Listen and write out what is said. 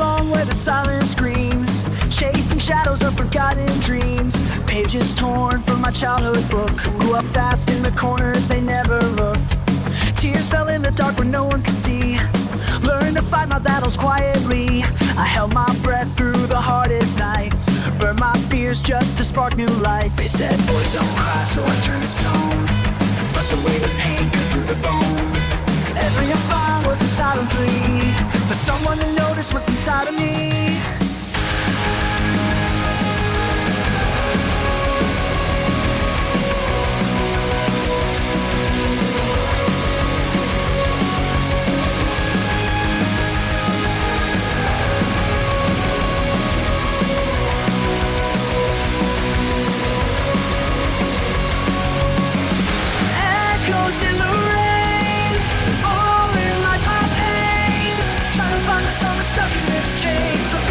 along where the silence screams, chasing shadows of forgotten dreams. Pages torn from my childhood book, grew up fast in the corners they never looked. Tears fell in the dark where no one could see, learned to fight my battles quietly. I held my breath through the hardest nights, burned my fears just to spark new lights. They said, boys don't cry, so I turned to stone, but the weight of pain cut through the bone. Every I found was a silent plea for someone to notice what's inside of me. Echoes in the rain, falling like my pain, trying to find the summer stuck in this chain.